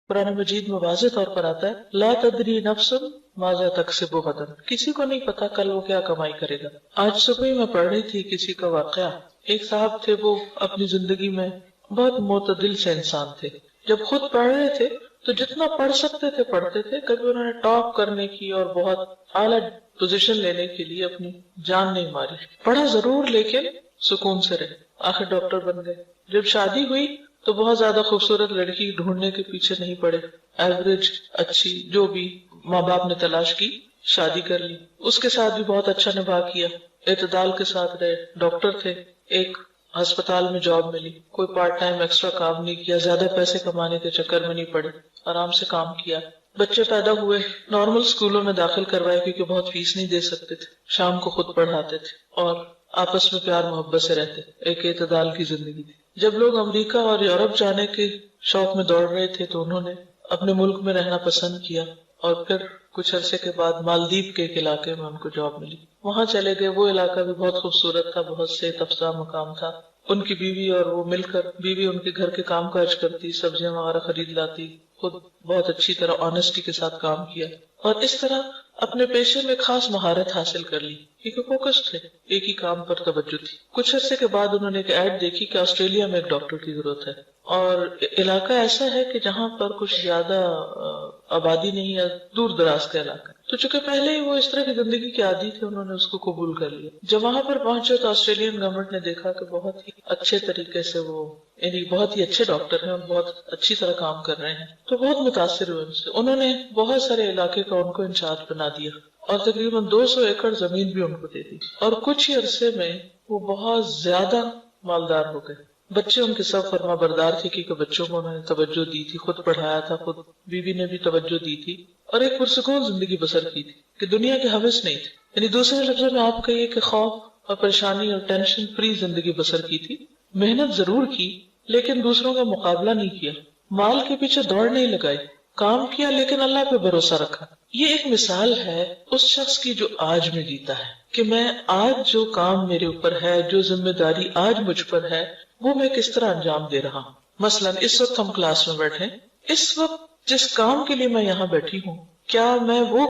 قرآن مجید میں واضح طور پر آتا ہے لا تدری نفس ماذا تکسب غدا، کسی کو نہیں پتا کل وہ کیا کمائی کرے گا. آج صبح ہی میں پڑھ رہی تھی کسی کا واقعہ. ایک صاحب تھے، وہ اپنی زندگی میں بہت معتدل سے انسان تھے. جب خود پڑھ رہے تھے تو جتنا پڑھ سکتے تھے پڑھتے تھے. کبھی انہوں نے ٹاپ کرنے کی اور بہت اعلیٰ پوزیشن لینے کے لیے اپنی جان نہیں ماری. پڑھا ضرور لیکن سکون سے رہے. آخر ڈاکٹر بن گئے. جب شادی ہوئی تو بہت زیادہ خوبصورت لڑکی ڈھونڈنے کے پیچھے نہیں پڑے. ایوریج اچھی جو بھی ماں باپ نے تلاش کی، شادی کر لی. اس کے ساتھ بھی بہت اچھا نبھا کیا، اعتدال کے ساتھ رہے. ڈاکٹر تھے، ایک ہسپتال میں جاب ملی. کوئی پارٹ ٹائم ایکسٹرا کام نہیں کیا، زیادہ پیسے کمانے کے چکر میں نہیں پڑے، آرام سے کام کیا. بچے پیدا ہوئے، نارمل اسکولوں میں داخل کروائے کیونکہ بہت فیس نہیں دے سکتے تھے. شام کو خود پڑھاتے تھے اور آپس میں پیار محبت سے رہتے. ایک اعتدال کی زندگی تھی. جب لوگ امریکہ اور یورپ جانے کے شوق میں دوڑ رہے تھے تو انہوں نے اپنے ملک میں رہنا پسند کیا اور پھر کچھ عرصے کے بعد مالدیپ کے ایک علاقے میں ان کو جاب ملی. وہاں چلے گئے. وہ علاقہ بھی بہت خوبصورت تھا، بہت صحت افزا مقام تھا. ان کی بیوی اور وہ مل کر، بیوی ان کے گھر کے کام کاج کرتی، سبزیاں وغیرہ خرید لاتی، خود بہت اچھی طرح آنےسٹی کے ساتھ کام کیا اور اس طرح اپنے پیشے میں خاص مہارت حاصل کر لی کیونکہ فوکس تھے، ایک ہی کام پر توجہ تھی. کچھ عرصے کے بعد انہوں نے ایک ایڈ دیکھی کہ آسٹریلیا میں ایک ڈاکٹر کی ضرورت ہے اور علاقہ ایسا ہے کہ جہاں پر کچھ زیادہ آبادی نہیں ہے، دور دراز کا علاقہ. تو چونکہ پہلے ہی وہ اس طرح کی زندگی کے عادی تھے، انہوں نے اس کو قبول کر لیا. جب وہاں پر پہنچے تو آسٹریلین گورنمنٹ نے دیکھا کہ بہت ہی اچھے طریقے سے وہ یعنی بہت ہی اچھے ڈاکٹر ہیں اور بہت اچھی طرح کام کر رہے ہیں، تو بہت متاثر ہوئے ان سے. انہوں نے بہت سارے علاقے کا ان کو انچارج بنا دیا اور تقریباً 200 ایکڑ زمین بھی ان کو دے دی اور کچھ ہی عرصے میں وہ بہت زیادہ مالدار ہو گئے. بچے ان کے سب فرما بردار تھے کیونکہ بچوں کو انہوں نے توجہ دی تھی، خود پڑھایا تھا، خود بیوی نے بھی توجہ دی تھی اور ایک پرسکون زندگی بسر کی تھی کہ دنیا کے حوث نہیں تھے. یعنی دوسرے لفظوں میں آپ کہیے کہ خوف اور پریشانی اور ٹینشن فری زندگی بسر کی تھی. محنت ضرور کی لیکن دوسروں کا مقابلہ نہیں کیا، مال کے پیچھے دوڑ نہیں لگائی، کام کیا لیکن اللہ پہ بھروسہ رکھا. یہ ایک مثال ہے اس شخص کی جو آج میں جیتا ہے کہ میں آج جو کام میرے اوپر ہے، جو ذمہ داری آج مجھ پر ہے، وہ میں کس طرح انجام دے رہا ہوں. مثلا اس وقت ہم کلاس میں بیٹھے، اس وقت جس کام کے لیے میں یہاں بیٹھی ہوں، کیا میں وہ